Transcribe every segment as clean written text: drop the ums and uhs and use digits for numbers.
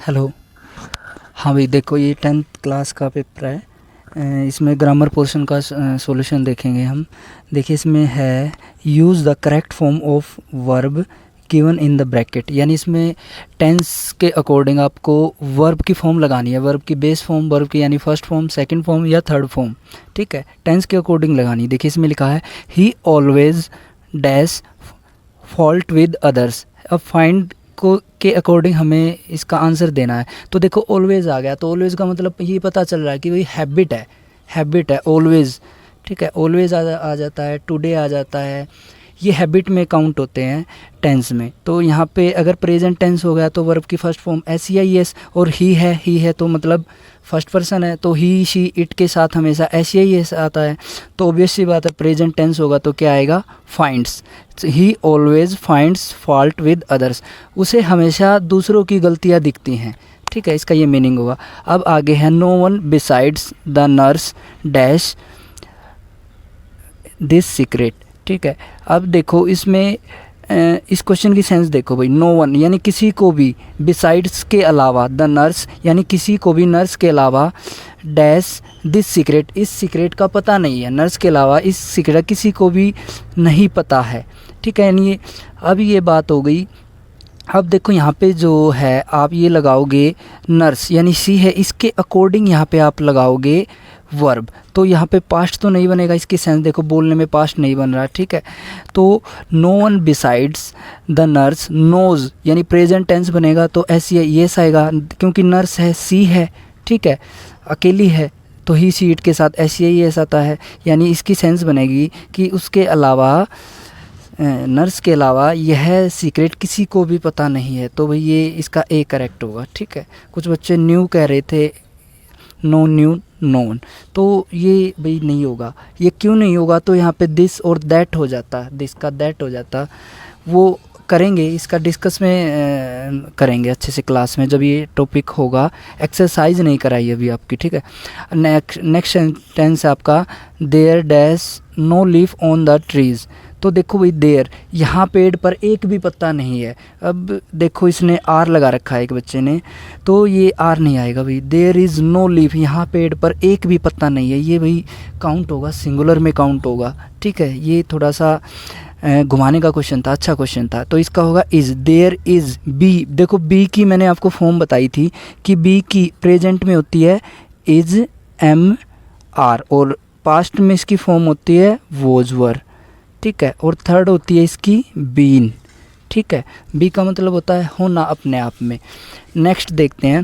Hello. हाँ भाई देखो, ये 10th क्लास का पेपर है। इसमें ग्रामर पोर्शन का सॉल्यूशन देखेंगे हम। देखिए इसमें है use the correct form of verb given in the bracket, यानी इसमें टेंस के अकॉर्डिंग आपको वर्ब की फॉर्म लगानी है, वर्ब की बेस फॉर्म, वर्ब की यानी फर्स्ट फॉर्म, सेकंड फॉर्म या थर्ड फॉर्म। ठीक है, टेंस के अकॉर्डिंग लगानी है। देखिए इसमें लिखा है ही always dash fault with others. अब फाइंड को के अकॉर्डिंग हमें इसका आंसर देना है। तो देखो ऑलवेज आ गया, तो ऑलवेज का मतलब ये पता चल रहा है कि भाई हैबिट है ऑलवेज। ठीक है, ऑलवेज आ जाता है, टुडे आ जाता है, ये हैबिट में काउंट होते हैं टेंस में। तो यहाँ पे अगर प्रेजेंट टेंस हो गया तो वर्ब की फर्स्ट फॉर्म SEIS, और ही है तो मतलब फर्स्ट पर्सन है, तो ही शी इट के साथ हमेशा SEIS आता है। तो ऑब्वियस सी बात है, प्रेजेंट टेंस होगा तो क्या आएगा, finds. He always finds fault with others, उसे हमेशा दूसरों की गलतियाँ दिखती हैं। ठीक है, इसका ये मीनिंग होगा। अब आगे है no one besides the nurse dash this secret. ठीक है, अब देखो इसमें इस क्वेश्चन की सेंस देखो भाई, नो वन यानी किसी को भी, बिसाइड्स के अलावा, द नर्स यानी किसी को भी, नर्स के अलावा, डैश दिस सीक्रेट इस सीक्रेट का पता नहीं है, नर्स के अलावा इस सीक्रेट किसी को भी नहीं पता है। ठीक है, यानी अब ये बात हो गई। अब देखो यहाँ पे जो है आप ये लगाओगे नर्स यानी सी है, इसके अकॉर्डिंग यहाँ पे आप लगाओगे वर्ब। तो यहाँ पे पास्ट तो नहीं बनेगा, इसकी सेंस देखो, बोलने में पास्ट नहीं बन रहा। ठीक है, तो no one besides the nurse knows यानी प्रेजेंट टेंस बनेगा तो SEIS आएगा, क्योंकि नर्स है, सी है। ठीक है, अकेली है तो ही सी इट के साथ SEIS आता है, यानी इसकी सेंस बनेगी कि उसके अलावा, नर्स के अलावा यह सीक्रेट किसी को भी पता नहीं है। तो भाई ये इसका A करेक्ट होगा। ठीक है, कुछ बच्चे न्यू कह रहे थे, नो न्यू नोन, तो ये भाई नहीं होगा। ये क्यों नहीं होगा, तो यहाँ पे दिस और दैट हो जाता, दिस का दैट हो जाता। वो करेंगे, इसका डिस्कस में करेंगे अच्छे से क्लास में जब ये टॉपिक होगा। एक्सरसाइज नहीं कराई अभी आपकी। ठीक है, नेक्स्ट सेंटेंस आपका there dash no leaf on the trees. तो देखो भाई देयर, यहाँ पेड़ पर एक भी पत्ता नहीं है। अब देखो इसने R लगा रखा है एक बच्चे ने, तो ये R नहीं आएगा भाई। देयर इज़ नो लीफ, यहाँ पेड़ पर एक भी पत्ता नहीं है, ये भाई काउंट होगा, सिंगुलर में काउंट होगा। ठीक है, ये थोड़ा सा घुमाने का क्वेश्चन था, अच्छा क्वेश्चन था। तो इसका होगा इज़। देयर इज़ बी, देखो बी की मैंने आपको फॉर्म बताई थी कि बी की प्रेजेंट में होती है इज़ MR, और पास्ट में इसकी फॉर्म होती है वॉज वर। ठीक है, और थर्ड होती है इसकी बीन। ठीक है, बी का मतलब होता है होना अपने आप में। नेक्स्ट देखते हैं,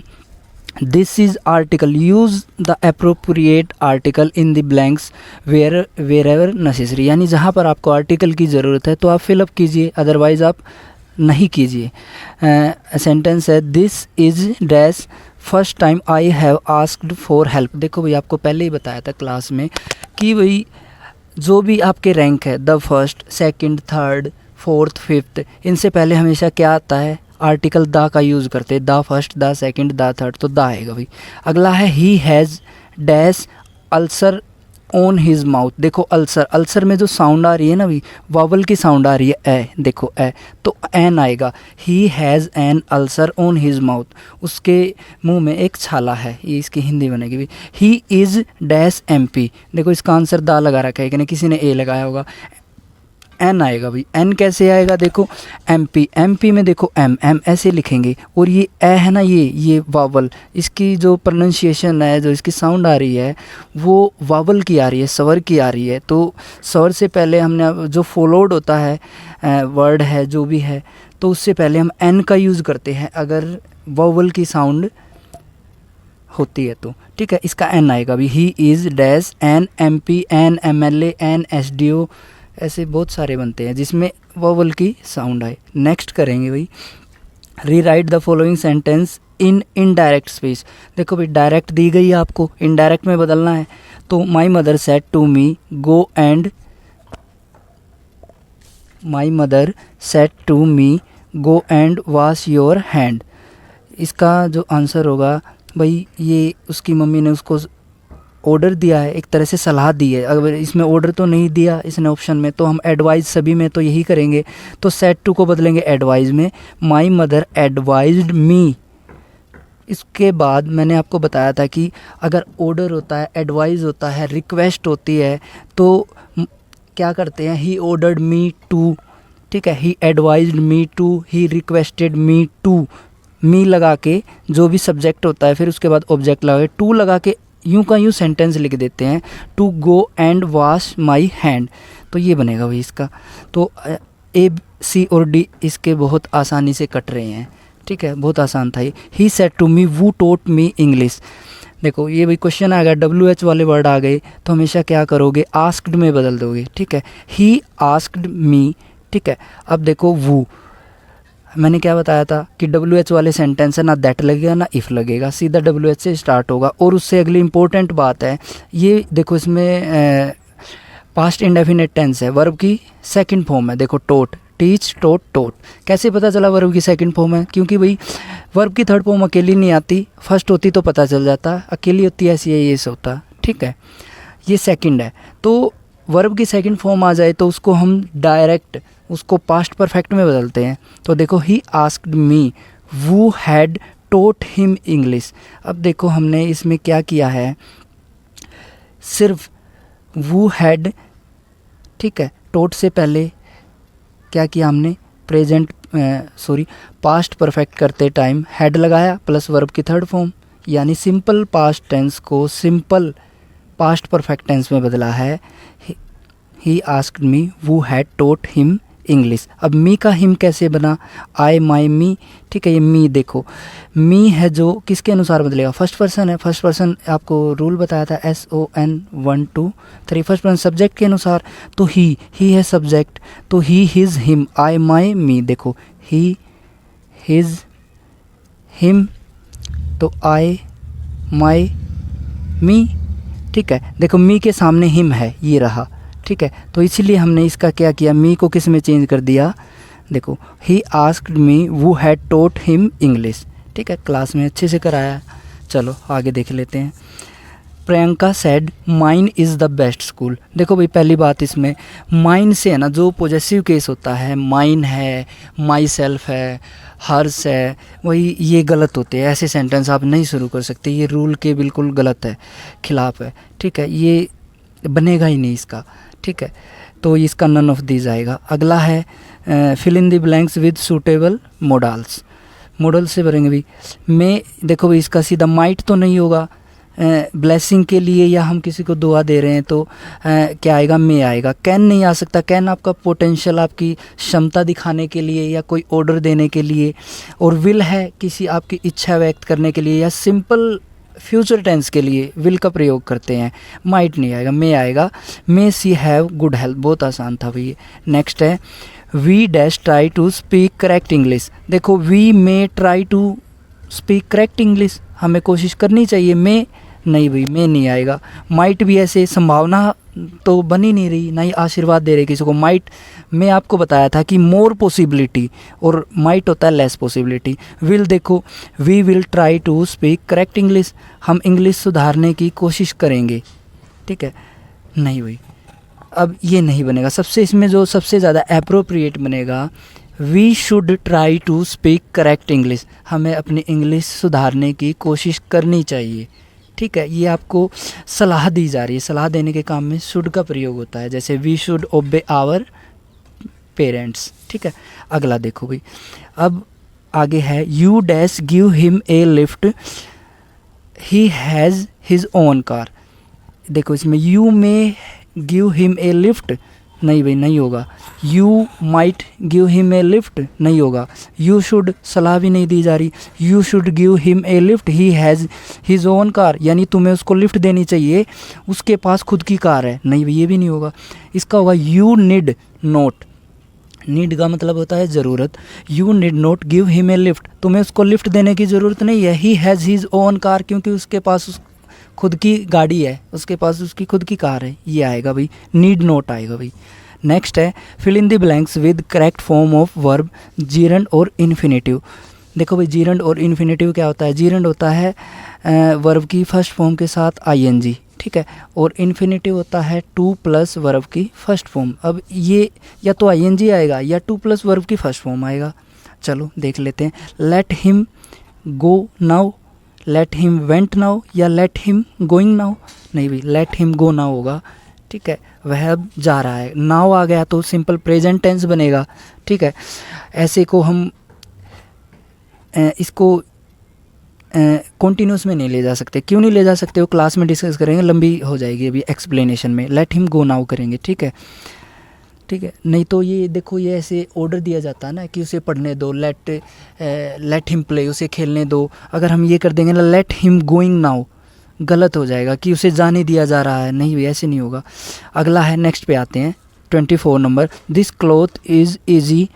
this is article, use the appropriate article in the blanks wherever necessary, यानी जहाँ पर आपको आर्टिकल की ज़रूरत है तो आप फिलअप कीजिए, अदरवाइज़ आप नहीं कीजिए। सेंटेंस है this is dash first time I have asked for help. देखो भाई आपको पहले ही बताया था क्लास में कि भाई जो भी आपके रैंक है, the first, second, third, fourth, fifth, इनसे पहले हमेशा क्या आता है, आर्टिकल द का यूज़ करते हैं। The first, the second, the third, तो द आएगा भाई। अगला है he has dash ulcer on his mouth. देखो अल्सर, अल्सर में जो साउंड आ रही है ना भाई, वावल की साउंड आ रही है, ए, देखो ए, तो एन आएगा। He has an ulcer on his mouth, उसके मुंह में एक छाला है, ये इसकी हिंदी बनेगी भाई। ही इज़ डैश MP, देखो इसका आंसर दा लगा रखा है कि नहीं, किसी ने ए लगाया होगा, एन आएगा भाई। एन कैसे आएगा, देखो MP में देखो M ऐसे लिखेंगे, और ये ए है ना, ये वावल, इसकी जो प्रोनाउंसिएशन है, जो इसकी साउंड आ रही है वो वावल की आ रही है, स्वर की आ रही है। तो स्वर से पहले हमने जो फॉलोड होता है वर्ड है जो भी है, तो उससे पहले हम एन का यूज़ करते हैं अगर वावल की साउंड होती है तो। ठीक है, इसका एन आएगा भाई। He is dash an MP an MLA an SDO, ऐसे बहुत सारे बनते हैं जिसमें वोवल की साउंड आए। नेक्स्ट करेंगे भाई, rewrite the following sentence in indirect space. देखो भाई डायरेक्ट दी गई है आपको, इनडायरेक्ट में बदलना है। तो my mother said to me go and, my mother said to me go and wash your hand. इसका जो आंसर होगा भाई, ये उसकी मम्मी ने उसको ऑर्डर दिया है, एक तरह से सलाह दी है। अगर इसमें ऑर्डर तो नहीं दिया इसने ऑप्शन में, तो हम एडवाइज सभी में तो यही करेंगे। तो सेड टू को बदलेंगे एडवाइज में, माई मदर एडवाइज्ड मी इसके बाद मैंने आपको बताया था कि अगर ऑर्डर होता है, एडवाइस होता है, रिक्वेस्ट होती है, तो क्या करते हैं, ही ऑर्डर्ड मी टू, ठीक है, he advised me too, he requested me too, me लगा के जो भी सब्जेक्ट होता है फिर उसके बाद ऑब्जेक्ट लगा के टू लगा के यूं का यूं सेंटेंस लिख देते हैं, to go and wash my hand, तो ये बनेगा भाई इसका। तो ए सी और डी इसके बहुत आसानी से कट रहे हैं, ठीक है, बहुत आसान था ये। He said to me who taught me English, देखो ये भाई क्वेश्चन आ गया, WH वाले वर्ड आ गए तो हमेशा क्या करोगे, आस्क्ड में बदल दोगे, ठीक है, ही आस्क्ड मी, ठीक है। अब देखो वू, मैंने क्या बताया था कि WH वाले सेंटेंस है ना दैट लगेगा ना इफ़ लगेगा, सीधा WH से स्टार्ट होगा। और उससे अगली इंपॉर्टेंट बात है, ये देखो इसमें पास्ट इंडेफिनिट टेंस है, वर्ब की सेकंड फॉर्म है, देखो टोट, टीच, टोट, टोट। कैसे पता चला वर्ब की सेकंड फॉर्म है, क्योंकि भाई वर्ब की थर्ड फॉर्म अकेली नहीं आती, फर्स्ट होती तो पता चल जाता, अकेली होती है ऐसी है ये होता, ठीक है, ये सेकंड है। तो वर्ब की सेकंड फॉर्म आ जाए तो उसको हम डायरेक्ट उसको पास्ट परफेक्ट में बदलते हैं। तो देखो he asked me who had taught him English. अब देखो हमने इसमें क्या किया है, सिर्फ वू हैड, ठीक है, टोट से पहले क्या किया हमने, प्रेजेंट पास्ट परफेक्ट करते टाइम हैड लगाया प्लस वर्ब की थर्ड फॉर्म, यानी सिंपल पास्ट टेंस को सिंपल पास्ट परफेक्ट टेंस में बदला है। He asked me who had taught him English. अब मी का हिम कैसे बना, आई, माई, मी, ठीक है, ये मी देखो, मी है जो किसके अनुसार बदलेगा, फर्स्ट पर्सन है, फर्स्ट पर्सन आपको रूल बताया था SON 1 2 3, फर्स्ट पर्सन सब्जेक्ट के अनुसार, तो ही है सब्जेक्ट, तो ही, हिज, हिम, आई, माई, मी, देखो ही, हिज, हिम, तो आई, माई, मी, ठीक है, देखो मी के सामने हिम है, ये रहा, ठीक है, तो इसीलिए हमने इसका क्या किया, मी को किस में चेंज कर दिया, देखो he asked me who had taught him English, ठीक है, क्लास में अच्छे से कराया। चलो आगे देख लेते हैं। Priyanka said mine is the best school. देखो भाई पहली बात इसमें माइन से है ना, जो पॉजेसिव केस होता है, माइन है, माई सेल्फ है, हर्स है, वही ये गलत होते हैं, ऐसे सेंटेंस आप नहीं शुरू कर सकते, ये रूल के बिल्कुल गलत है, खिलाफ है, ठीक है, ये बनेगा ही नहीं इसका, ठीक है, तो इसका नन ऑफ दीज आएगा। अगला है fill in the blanks with suitable modals, modal से भरेंगे भी। मैं देखो भाई इसका सीधा माइट तो नहीं होगा, ब्लेसिंग के लिए या हम किसी को दुआ दे रहे हैं तो क्या आएगा, मे आएगा। कैन नहीं आ सकता, कैन आपका पोटेंशियल, आपकी क्षमता दिखाने के लिए या कोई ऑर्डर देने के लिए, और विल है किसी आपकी इच्छा व्यक्त करने के लिए या सिंपल फ्यूचर टेंस के लिए विल का प्रयोग करते हैं। माइट नहीं आएगा, मे आएगा। May she have good health, बहुत आसान था भैया। नेक्स्ट है we dash try to speak correct English. देखो we may try to speak correct English, हमें कोशिश करनी चाहिए, मे नहीं भाई, मे नहीं आएगा। माइट भी ऐसे संभावना तो बन ही नहीं रही, ना ही आशीर्वाद दे रहे किसी को। माइट मैं आपको बताया था कि मोर पॉसिबिलिटी, और माइट होता है लेस पॉसिबिलिटी। विल देखो we will try to speak correct English, हम इंग्लिश सुधारने की कोशिश करेंगे, ठीक है, नहीं भाई, अब ये नहीं बनेगा। सबसे इसमें जो सबसे ज़्यादा अप्रोप्रिएट बनेगा, we should try to speak correct English, हमें अपनी इंग्लिश सुधारने की कोशिश करनी चाहिए, ठीक है। ये आपको सलाह दी जा रही है, सलाह देने के काम में शुड का प्रयोग होता है, जैसे we should obey our parents, ठीक है। अगला देखो भाई, अब आगे है you dash give him a lift, he has his own car. देखो इसमें you may give him a lift, नहीं भाई नहीं होगा। You might give him a lift, नहीं होगा। यू शुड सलाह भी नहीं दी जा रही, you should give him a lift, he has his own car, यानी तुम्हें उसको लिफ्ट देनी चाहिए, उसके पास खुद की कार है, नहीं भाई ये भी नहीं होगा। इसका होगा यू नीड नोट, नीड का मतलब होता है ज़रूरत। You need note give him a lift, तुम्हें उसको लिफ्ट देने की ज़रूरत नहीं है। ही हैज़ हिज ओन कार, क्योंकि उसके पास खुद की गाड़ी है, उसके पास उसकी खुद की कार है, ये आएगा भाई, नीड नोट आएगा भाई। नेक्स्ट है fill in the blanks with correct form of verb gerund और इन्फिनेटिव। देखो भाई जीरंड और इन्फिनेटिव क्या होता है, जीरंड होता है वर्ब की फर्स्ट फॉर्म के साथ ING, ठीक है, और इन्फिनेटिव होता है टू प्लस वर्ब की फर्स्ट फॉर्म। अब ये या तो ING आएगा या टू प्लस वर्ब की फर्स्ट फॉर्म आएगा। चलो देख लेते हैं। Let him go now, let him went now या लेट हिम गोइंग नाउ, नहीं भाई लेट हिम गो नाउ होगा, ठीक है, वह अब जा रहा है। नाउ आ गया तो सिंपल प्रेजेंट टेंस बनेगा, ठीक है। ऐसे को हम इसको कॉन्टिन्यूस में नहीं ले जा सकते। क्यों नहीं ले जा सकते, वो क्लास में डिस्कस करेंगे, लंबी हो जाएगी अभी एक्सप्लेनेशन में। लेट हिम गो नाउ करेंगे, ठीक है, ठीक है। नहीं तो ये देखो, ये ऐसे ऑर्डर दिया जाता है ना कि उसे पढ़ने दो, लेट हिम प्ले, उसे खेलने दो। अगर हम ये कर देंगे ना लेट हिम गोइंग नाउ, गलत हो जाएगा कि उसे जाने दिया जा रहा है, नहीं भी ऐसे नहीं होगा। अगला है, नेक्स्ट पे आते हैं 24 number. This cloth is easy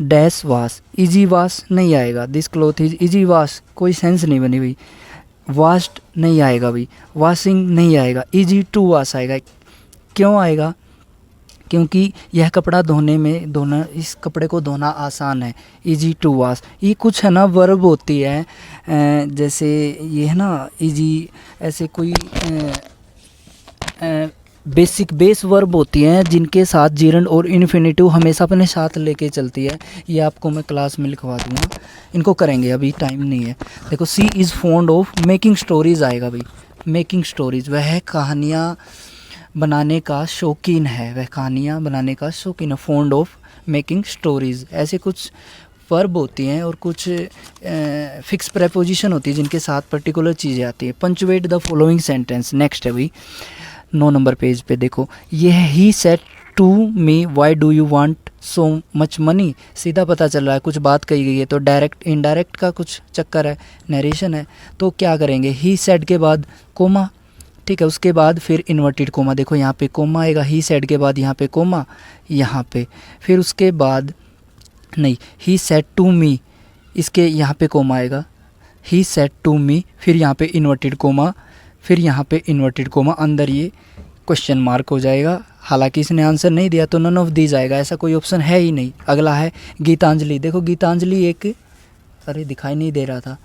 dash wash, easy wash नहीं आएगा। This cloth is easy wash, कोई सेंस नहीं बनी भाई। वाश्ड नहीं आएगा भाई, वॉशिंग नहीं आएगा, ईजी टू वाश आएगा। क्यों आएगा, क्योंकि यह कपड़ा धोना इस कपड़े को धोना आसान है, इजी टू वॉश। ये कुछ है ना वर्ब होती है, जैसे ये है ना इजी, ऐसे कोई बेसिक बेस वर्ब होती हैं जिनके साथ जीरंड और इन्फिनेटिव हमेशा अपने साथ लेके चलती है। ये आपको मैं क्लास में लिखवा दूंगा, इनको करेंगे, अभी टाइम नहीं है। देखो, she is fond of making stories आएगा भाई, मेकिंग स्टोरीज, वह कहानियाँ बनाने का शौकीन है, वह कहानियाँ बनाने का शौकीन है। फॉन्ड ऑफ मेकिंग स्टोरीज़, ऐसे कुछ वर्ब होती हैं और कुछ फिक्स प्रेपोजिशन होती है जिनके साथ पर्टिकुलर चीज़ें आती हैं। Punctuate the following sentence, next है भाई 9 नंबर पेज पे। देखो, ये है he said to me why do you want so much money, सीधा पता चल रहा है कुछ बात कही गई है, तो डायरेक्ट इनडायरेक्ट का कुछ चक्कर है, नरेशन है। तो क्या करेंगे, ही सेड के बाद कोमा, ठीक है, उसके बाद फिर इन्वर्टेड कोमा। देखो यहाँ पे कोमा आएगा, ही सेड के बाद यहाँ पे कोमा, यहाँ पे फिर उसके बाद नहीं, ही सेड टू मी, इसके यहाँ पे कोमा आएगा, ही सेड टू मी, फिर यहाँ पे इन्वर्टेड कोमा, फिर यहाँ पे इन्वर्टेड कोमा, अंदर ये क्वेश्चन मार्क हो जाएगा। हालांकि इसने आंसर नहीं दिया तो नन ऑफ दीज आएगा, ऐसा कोई ऑप्शन है ही नहीं। अगला है गीतांजलि। देखो गीतांजलि एक, अरे दिखाई नहीं दे रहा था,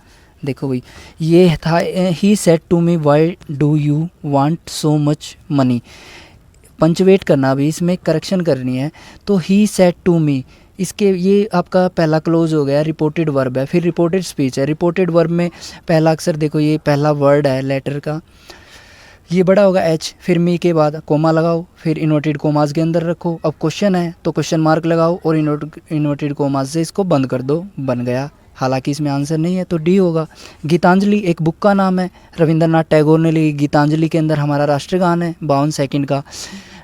देखो भाई ये था, he said to me why do you want so much money. Punctuate करना, अभी इसमें करेक्शन करनी है। तो ही सेड टू मी, इसके ये आपका पहला क्लोज हो गया, रिपोर्टेड वर्ब है, फिर रिपोर्टेड स्पीच है। रिपोर्टेड वर्ब में पहला अक्षर देखो, ये पहला वर्ड है लेटर का, ये बड़ा होगा एच, फिर मी के बाद कोमा लगाओ, फिर इन्वर्टेड कोमास के अंदर रखो। अब क्वेश्चन है तो क्वेश्चन मार्क लगाओ और इन्वर्टेड कोमास से इसको बंद कर दो, बन गया। हालांकि इसमें आंसर नहीं है तो डी होगा। गीतांजलि एक बुक का नाम है, रविंद्रनाथ टैगोर ने लिखी। गीतांजलि के अंदर हमारा राष्ट्रगान है 52 सेकंड का,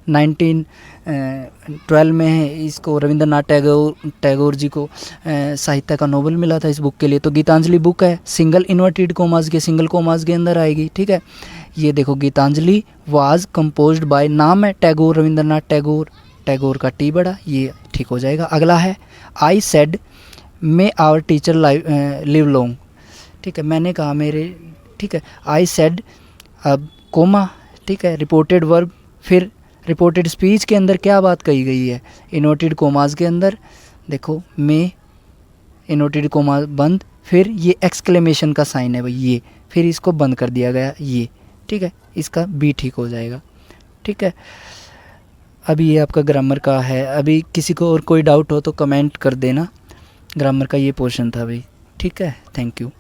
1912 में है। इसको रविंद्रनाथ टैगोर जी को साहित्य का नोबेल मिला था इस बुक के लिए। तो गीतांजलि बुक है, सिंगल इन्वर्टेड कोमास के अंदर आएगी, ठीक है। ये देखो गीतांजलि वाज कंपोज्ड बाय, नाम है टैगोर, रविंद्रनाथ टैगोर का टी बड़ा, ये ठीक हो जाएगा। अगला है I said may our teacher live long, ठीक है, मैंने कहा मेरे, ठीक है। आई सेड, अब कोमा, ठीक है, रिपोर्टेड वर्ब, फिर रिपोर्टेड स्पीच के अंदर क्या बात कही गई है, इन्वर्टेड कोमास के अंदर देखो मे, इन्वर्टेड कोमा बंद, फिर ये एक्सक्लेमेशन का साइन है भाई ये, फिर इसको बंद कर दिया गया ये, ठीक है। इसका बी ठीक हो जाएगा, ठीक है। अभी ये आपका ग्रामर का है। अभी किसी को और कोई डाउट हो तो कमेंट कर देना। ग्रामर का ये पोर्शन था भाई, ठीक है। Thank you.